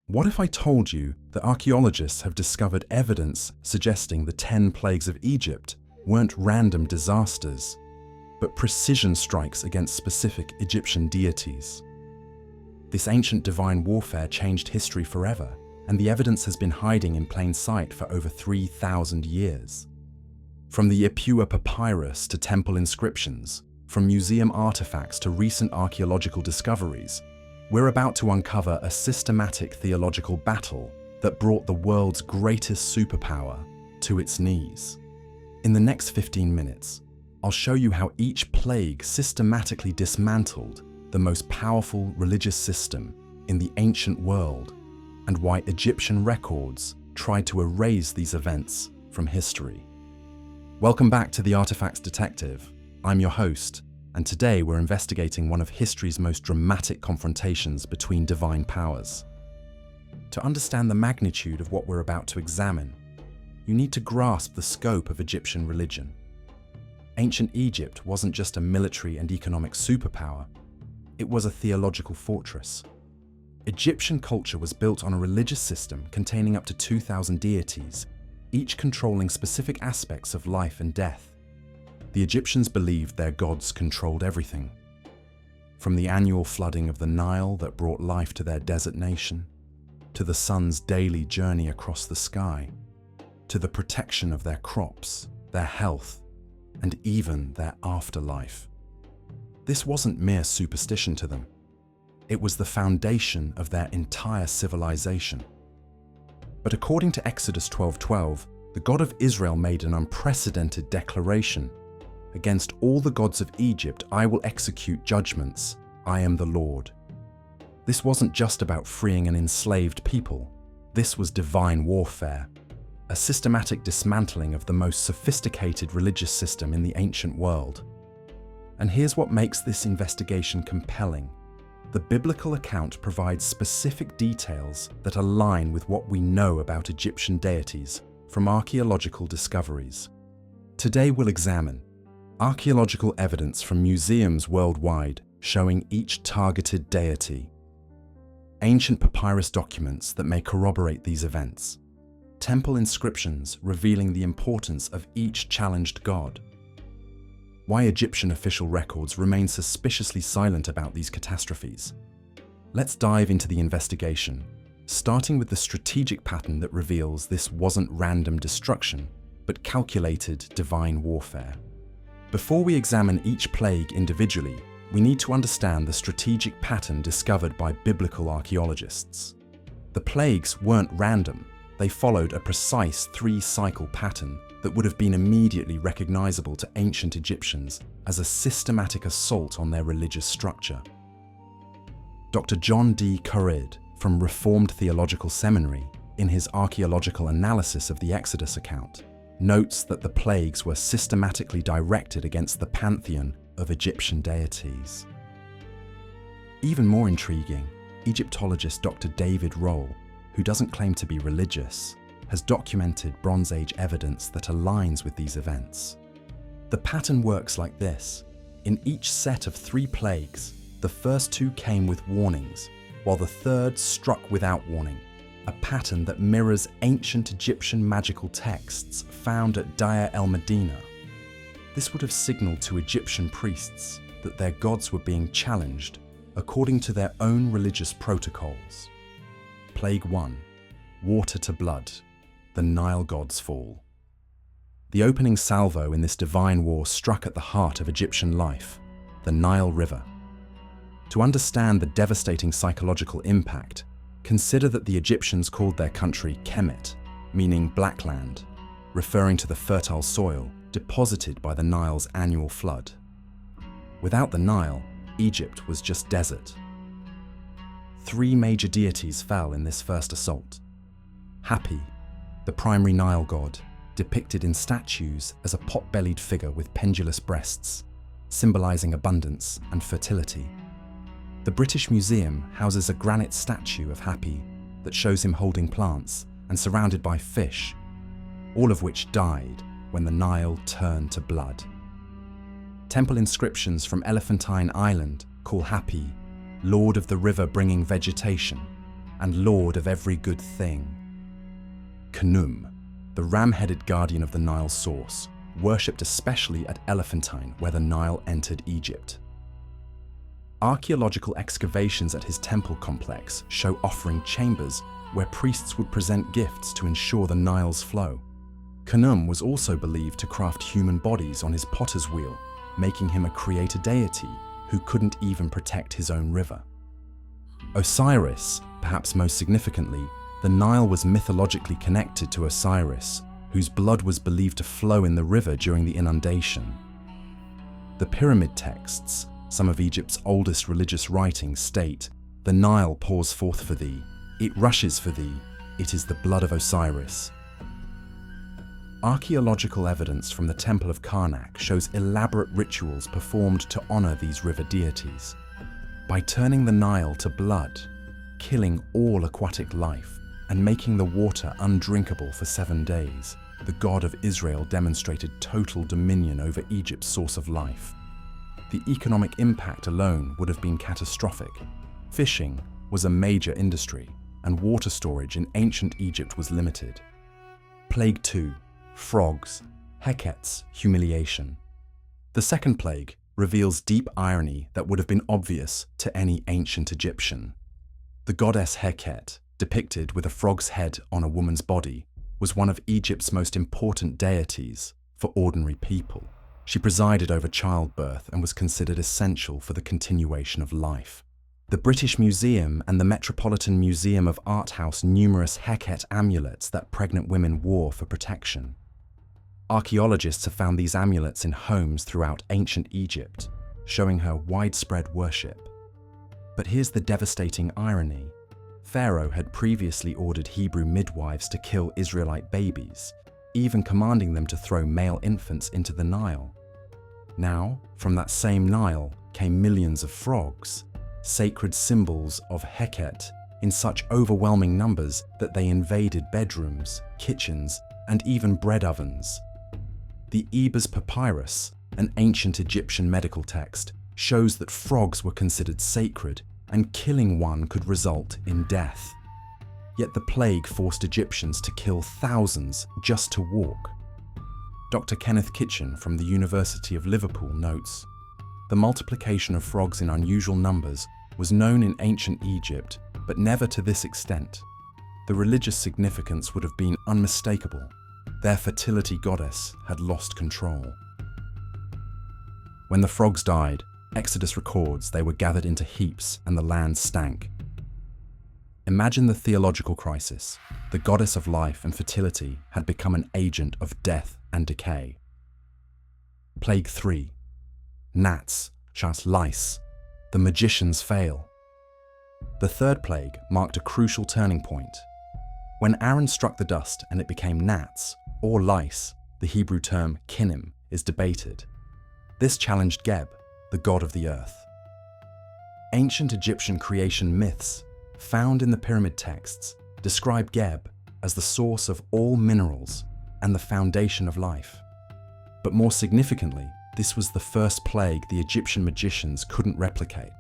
What if I told you that archaeologists have discovered evidence suggesting the 10 plagues of Egypt weren't random disasters, but precision strikes against specific Egyptian deities? This ancient divine warfare changed history forever, and the evidence has been hiding in plain sight for over 3,000 years. From the Ipuwer papyrus to temple inscriptions, from museum artifacts to recent archaeological discoveries, we're about to uncover a systematic theological battle that brought the world's greatest superpower to its knees. In the next 15 minutes, I'll show you how each plague systematically dismantled the most powerful religious system in the ancient world, and why Egyptian records tried to erase these events from history. Welcome back to The Artifacts Detective. I'm your host, and today we're investigating one of history's most dramatic confrontations between divine powers. To understand the magnitude of what we're about to examine, you need to grasp the scope of Egyptian religion. Ancient Egypt wasn't just a military and economic superpower, it was a theological fortress. Egyptian culture was built on a religious system containing up to 2,000 deities, each controlling specific aspects of life and death. The Egyptians believed their gods controlled everything. From the annual flooding of the Nile that brought life to their desert nation, to the sun's daily journey across the sky, to the protection of their crops, their health, and even their afterlife. This wasn't mere superstition to them. It was the foundation of their entire civilization. But according to Exodus 12:12, the God of Israel made an unprecedented declaration. Against all the gods of Egypt, I will execute judgments. I am the Lord. This wasn't just about freeing an enslaved people. This was divine warfare, a systematic dismantling of the most sophisticated religious system in the ancient world. And here's what makes this investigation compelling. The biblical account provides specific details that align with what we know about Egyptian deities from archaeological discoveries. Today we'll examine archaeological evidence from museums worldwide showing each targeted deity, ancient papyrus documents that may corroborate these events, temple inscriptions revealing the importance of each challenged god, why Egyptian official records remain suspiciously silent about these catastrophes. Let's dive into the investigation, starting with the strategic pattern that reveals this wasn't random destruction, but calculated divine warfare. Before we examine each plague individually, we need to understand the strategic pattern discovered by biblical archaeologists. The plagues weren't random. They followed a precise 3-cycle pattern that would have been immediately recognizable to ancient Egyptians as a systematic assault on their religious structure. Dr. John D. Currid from Reformed Theological Seminary, in his archaeological analysis of the Exodus account, notes that the plagues were systematically directed against the pantheon of Egyptian deities. Even more intriguing, Egyptologist Dr. David Roll, who doesn't claim to be religious, has documented Bronze Age evidence that aligns with these events. The pattern works like this. In each set of 3 plagues, the first 2 came with warnings, while the third struck without warning, a pattern that mirrors ancient Egyptian magical texts found at Deir el-Medina. This would have signaled to Egyptian priests that their gods were being challenged according to their own religious protocols. Plague 1, Water to Blood, the Nile god's fall. The opening salvo in this divine war struck at the heart of Egyptian life, the Nile River. To understand the devastating psychological impact, consider that the Egyptians called their country Kemet, meaning black land, referring to the fertile soil deposited by the Nile's annual flood. Without the Nile, Egypt was just desert. 3 major deities fell in this first assault. Hapi, the primary Nile god, depicted in statues as a pot-bellied figure with pendulous breasts, symbolizing abundance and fertility. The British Museum houses a granite statue of Hapi that shows him holding plants and surrounded by fish, all of which died when the Nile turned to blood. Temple inscriptions from Elephantine Island call Hapi Lord of the River bringing vegetation, and lord of every good thing. Khnum, the ram-headed guardian of the Nile source, worshipped especially at Elephantine, where the Nile entered Egypt. Archaeological excavations at his temple complex show offering chambers where priests would present gifts to ensure the Nile's flow. Khnum was also believed to craft human bodies on his potter's wheel, making him a creator deity who couldn't even protect his own river. Osiris, perhaps most significantly, the Nile was mythologically connected to Osiris, whose blood was believed to flow in the river during the inundation. The pyramid texts, some of Egypt's oldest religious writings, state, "The Nile pours forth for thee, it rushes for thee, it is the blood of Osiris." Archaeological evidence from the Temple of Karnak shows elaborate rituals performed to honor these river deities. By turning the Nile to blood, killing all aquatic life, and making the water undrinkable for 7 days, the God of Israel demonstrated total dominion over Egypt's source of life. The economic impact alone would have been catastrophic. Fishing was a major industry, and water storage in ancient Egypt was limited. Plague 2. Frogs, Heket's humiliation. The second plague reveals deep irony that would have been obvious to any ancient Egyptian. The goddess Heket, depicted with a frog's head on a woman's body, was one of Egypt's most important deities for ordinary people. She presided over childbirth and was considered essential for the continuation of life. The British Museum and the Metropolitan Museum of Art house numerous Heket amulets that pregnant women wore for protection. Archaeologists have found these amulets in homes throughout ancient Egypt, showing her widespread worship. But here's the devastating irony. Pharaoh had previously ordered Hebrew midwives to kill Israelite babies, even commanding them to throw male infants into the Nile. Now, from that same Nile came millions of frogs, sacred symbols of Heket, in such overwhelming numbers that they invaded bedrooms, kitchens, and even bread ovens. The Ebers Papyrus, an ancient Egyptian medical text, shows that frogs were considered sacred and killing one could result in death. Yet the plague forced Egyptians to kill thousands just to walk. Dr. Kenneth Kitchen from the University of Liverpool notes, "The multiplication of frogs in unusual numbers was known in ancient Egypt, but never to this extent. The religious significance would have been unmistakable. Their fertility goddess had lost control." When the frogs died, Exodus records they were gathered into heaps and the land stank. Imagine the theological crisis. The goddess of life and fertility had become an agent of death and decay. Plague 3. Gnats, lice. The magicians fail. The third plague marked a crucial turning point. When Aaron struck the dust and it became gnats, or lice, the Hebrew term kinim, is debated. This challenged Geb, the god of the earth. Ancient Egyptian creation myths, found in the pyramid texts, describe Geb as the source of all minerals and the foundation of life. But more significantly, this was the first plague the Egyptian magicians couldn't replicate.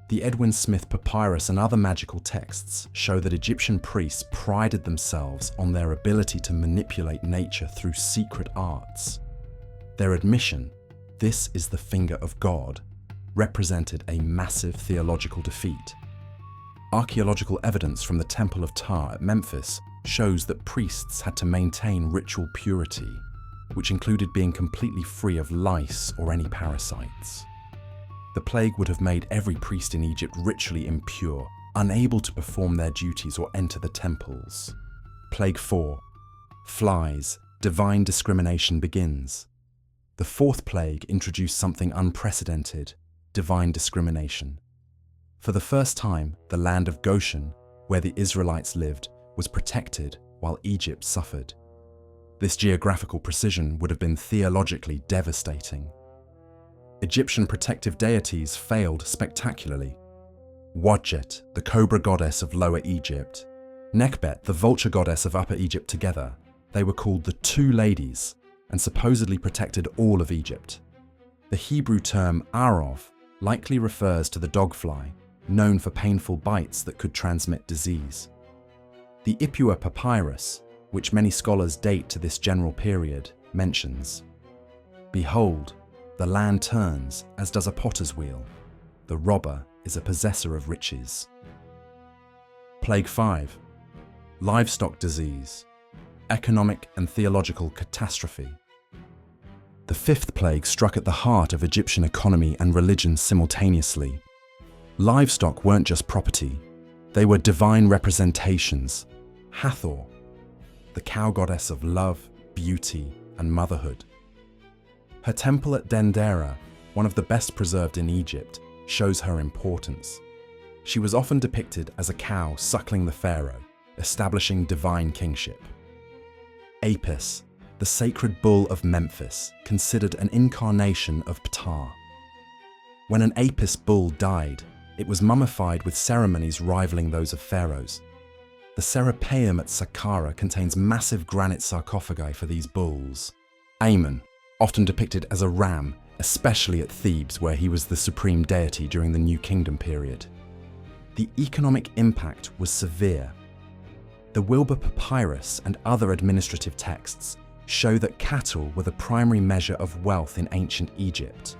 The Edwin Smith Papyrus and other magical texts show that Egyptian priests prided themselves on their ability to manipulate nature through secret arts. Their admission, "This is the finger of God," represented a massive theological defeat. Archaeological evidence from the Temple of Ptah at Memphis shows that priests had to maintain ritual purity, which included being completely free of lice or any parasites. The plague would have made every priest in Egypt ritually impure, unable to perform their duties or enter the temples. Plague 4. Flies, divine discrimination begins. The fourth plague introduced something unprecedented, divine discrimination. For the first time, the land of Goshen, where the Israelites lived, was protected while Egypt suffered. This geographical precision would have been theologically devastating. Egyptian protective deities failed spectacularly. Wadjet, the cobra goddess of Lower Egypt, Nekhbet, the vulture goddess of Upper Egypt together, they were called the Two Ladies and supposedly protected all of Egypt. The Hebrew term arov likely refers to the dogfly, known for painful bites that could transmit disease. The Ipuwer papyrus, which many scholars date to this general period, mentions, "Behold, the land turns as does a potter's wheel. The robber is a possessor of riches." Plague 5. Livestock disease, economic and theological catastrophe. The fifth plague struck at the heart of Egyptian economy and religion simultaneously. Livestock weren't just property, they were divine representations. Hathor, the cow goddess of love, beauty, and motherhood. Her temple at Dendera, one of the best preserved in Egypt, shows her importance. She was often depicted as a cow suckling the pharaoh, establishing divine kingship. Apis, the sacred bull of Memphis, considered an incarnation of Ptah. When an Apis bull died, it was mummified with ceremonies rivaling those of pharaohs. The Serapeum at Saqqara contains massive granite sarcophagi for these bulls. Amun, often depicted as a ram, especially at Thebes where he was the supreme deity during the New Kingdom period. The economic impact was severe. The Wilbur Papyrus and other administrative texts show that cattle were the primary measure of wealth in ancient Egypt.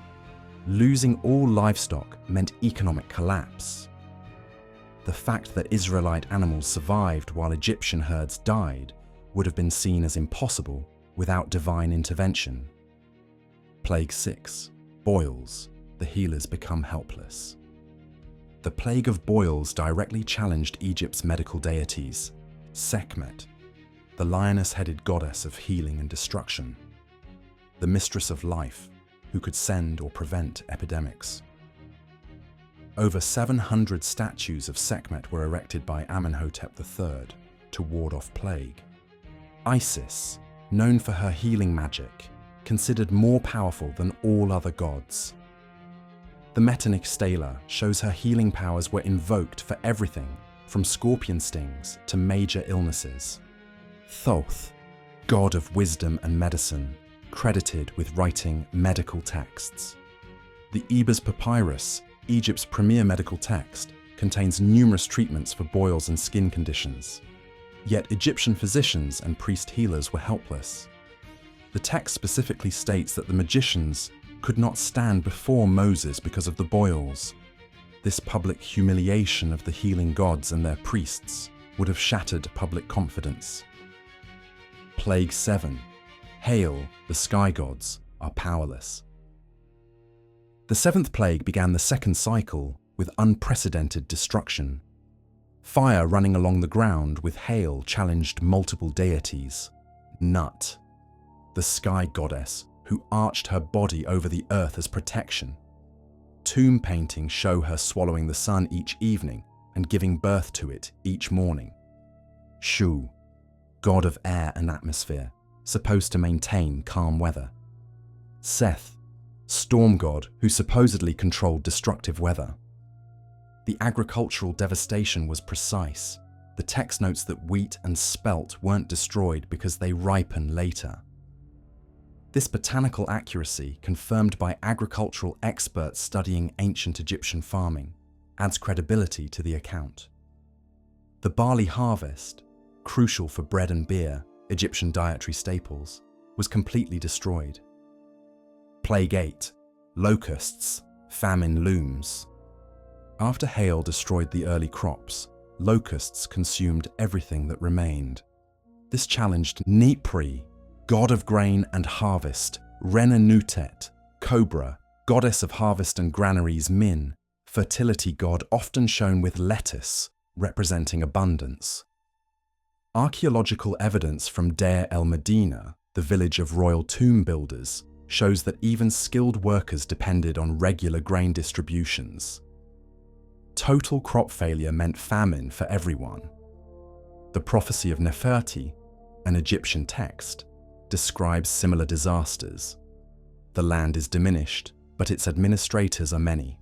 Losing all livestock meant economic collapse. The fact that Israelite animals survived while Egyptian herds died would have been seen as impossible without divine intervention. Plague 6. Boils. The healers become helpless. The plague of boils directly challenged Egypt's medical deities. Sekhmet, the lioness-headed goddess of healing and destruction. The mistress of life, who could send or prevent epidemics. Over 700 statues of Sekhmet were erected by Amenhotep III to ward off plague. Isis, known for her healing magic, considered more powerful than all other gods. The Metanich stela shows her healing powers were invoked for everything from scorpion stings to major illnesses. Thoth, god of wisdom and medicine, credited with writing medical texts. The Ebers Papyrus, Egypt's premier medical text, contains numerous treatments for boils and skin conditions. Yet Egyptian physicians and priest healers were helpless. The text specifically states that the magicians could not stand before Moses because of the boils. This public humiliation of the healing gods and their priests would have shattered public confidence. Plague 7. Hail, the sky gods, are powerless. The seventh plague began the second cycle with unprecedented destruction. Fire running along the ground with hail challenged multiple deities. Nut, the sky goddess who arched her body over the earth as protection. Tomb paintings show her swallowing the sun each evening and giving birth to it each morning. Shu, god of air and atmosphere, supposed to maintain calm weather. Seth, storm god who supposedly controlled destructive weather. The agricultural devastation was precise. The text notes that wheat and spelt weren't destroyed because they ripen later. This botanical accuracy, confirmed by agricultural experts studying ancient Egyptian farming, adds credibility to the account. The barley harvest, crucial for bread and beer, Egyptian dietary staples, was completely destroyed. Plague 8. Locusts. Famine looms. After hail destroyed the early crops, locusts consumed everything that remained. This challenged Nipri, god of grain and harvest, Renenutet, cobra, goddess of harvest and granaries, Min, fertility god often shown with lettuce, representing abundance. Archaeological evidence from Deir el-Medina, the village of royal tomb builders, shows that even skilled workers depended on regular grain distributions. Total crop failure meant famine for everyone. The prophecy of Neferti, an Egyptian text, describes similar disasters. The land is diminished, but its administrators are many.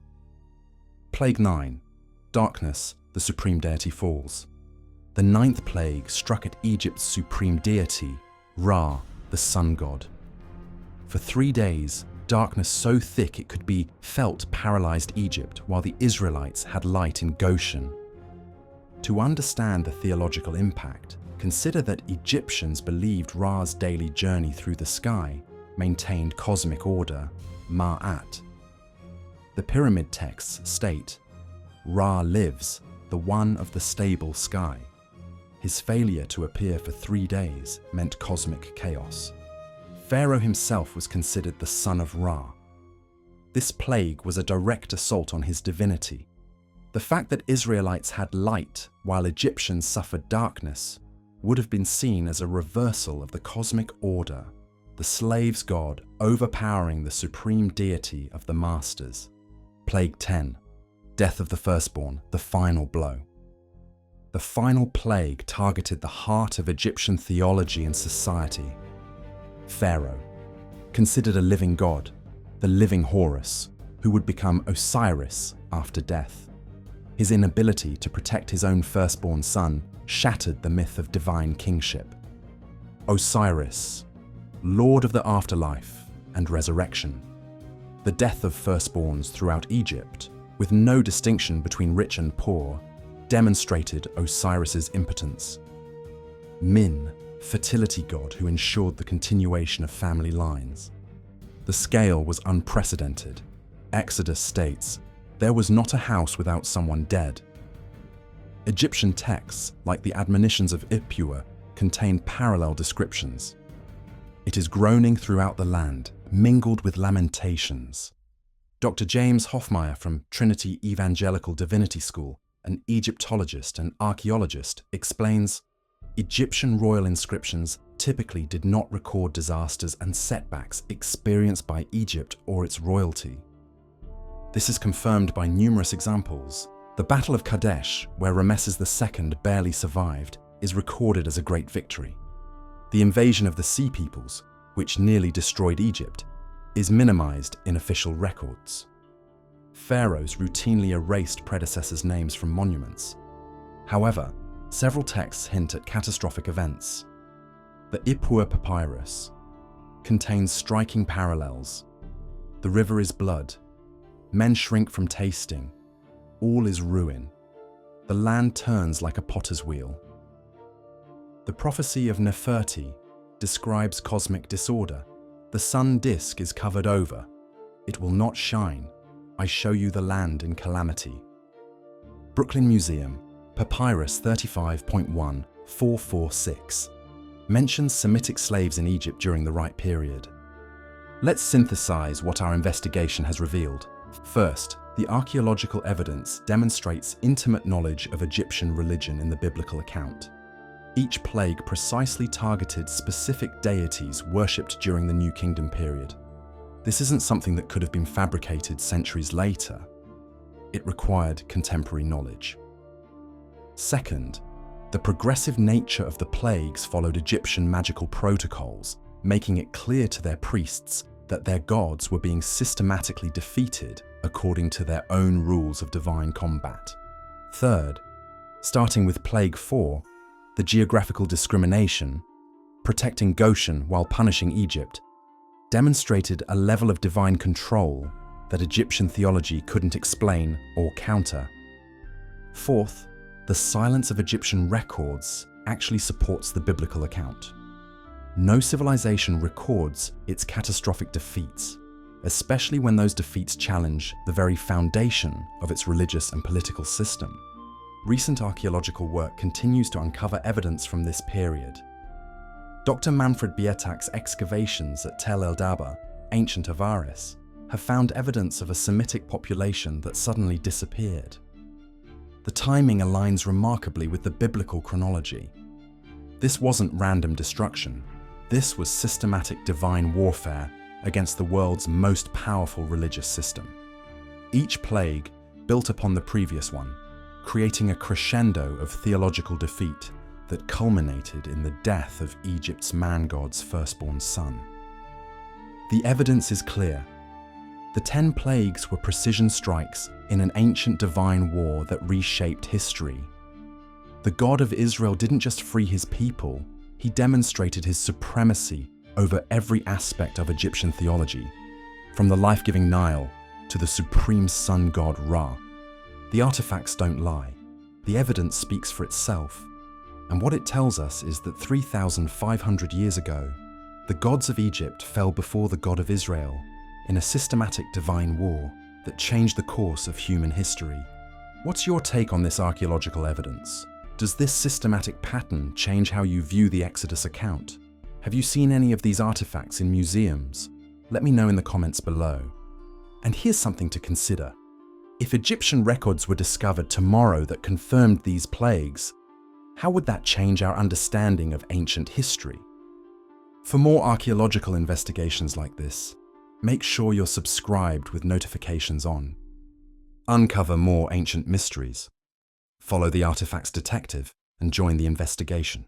Plague 9. Darkness, the supreme deity falls. The ninth plague struck at Egypt's supreme deity, Ra, the sun god. For 3 days, darkness so thick it could be felt paralyzed Egypt, while the Israelites had light in Goshen. To understand the theological impact, consider that Egyptians believed Ra's daily journey through the sky maintained cosmic order, Ma'at. The pyramid texts state, Ra lives, the one of the stable sky. His failure to appear for 3 days meant cosmic chaos. Pharaoh himself was considered the son of Ra. This plague was a direct assault on his divinity. The fact that Israelites had light while Egyptians suffered darkness would have been seen as a reversal of the cosmic order, the slave's god overpowering the supreme deity of the masters. Plague 10. Death of the firstborn, the final blow. The final plague targeted the heart of Egyptian theology and society. Pharaoh, considered a living god, the living Horus, who would become Osiris after death. His inability to protect his own firstborn son shattered the myth of divine kingship. Osiris, lord of the afterlife and resurrection. The death of firstborns throughout Egypt, with no distinction between rich and poor, demonstrated Osiris's impotence. Min, fertility god who ensured the continuation of family lines. The scale was unprecedented. Exodus states, there was not a house without someone dead. Egyptian texts, like the admonitions of Ipuwer, contain parallel descriptions. It is groaning throughout the land, mingled with lamentations. Dr. James Hoffmeyer from Trinity Evangelical Divinity School, an Egyptologist and archaeologist, explains, Egyptian royal inscriptions typically did not record disasters and setbacks experienced by Egypt or its royalty. This is confirmed by numerous examples. The Battle of Kadesh, where Rameses II barely survived, is recorded as a great victory. The invasion of the Sea Peoples, which nearly destroyed Egypt, is minimized in official records. Pharaohs routinely erased predecessors' names from monuments. However, several texts hint at catastrophic events. The Ipuwer papyrus contains striking parallels. The river is blood. Men shrink from tasting. All is ruin. The land turns like a potter's wheel. The prophecy of Neferti describes cosmic disorder. The sun disk is covered over. It will not shine. I show you the land in calamity. Brooklyn Museum, Papyrus 35.1446, mentions Semitic slaves in Egypt during the right period. Let's synthesize what our investigation has revealed. First, the archaeological evidence demonstrates intimate knowledge of Egyptian religion in the biblical account. Each plague precisely targeted specific deities worshipped during the New Kingdom period. This isn't something that could have been fabricated centuries later. It required contemporary knowledge. Second, the progressive nature of the plagues followed Egyptian magical protocols, making it clear to their priests that their gods were being systematically defeated according to their own rules of divine combat. Third, starting with Plague 4, the geographical discrimination, protecting Goshen while punishing Egypt, demonstrated a level of divine control that Egyptian theology couldn't explain or counter. Fourth, the silence of Egyptian records actually supports the biblical account. No civilization records its catastrophic defeats, especially when those defeats challenge the very foundation of its religious and political system. Recent archaeological work continues to uncover evidence from this period. Dr. Manfred Bietak's excavations at Tel el-Daba, ancient Avaris, have found evidence of a Semitic population that suddenly disappeared. The timing aligns remarkably with the biblical chronology. This wasn't random destruction. This was systematic divine warfare against the world's most powerful religious system. Each plague built upon the previous one, creating a crescendo of theological defeat that culminated in the death of Egypt's man-god's firstborn son. The evidence is clear. The 10 plagues were precision strikes in an ancient divine war that reshaped history. The God of Israel didn't just free his people, he demonstrated his supremacy over every aspect of Egyptian theology, From the life-giving Nile to the supreme sun god Ra. The artifacts don't lie. The evidence speaks for itself. And what it tells us is that 3,500 years ago, the gods of Egypt fell before the God of Israel in a systematic divine war that changed the course of human history. What's your take on this archaeological evidence? Does this systematic pattern change how you view the Exodus account? Have you seen any of these artifacts in museums? Let me know in the comments below. And here's something to consider. If Egyptian records were discovered tomorrow that confirmed these plagues, how would that change our understanding of ancient history? For more archaeological investigations like this, make sure you're subscribed with notifications on. Uncover more ancient mysteries. Follow the Artifacts Detective and join the investigation.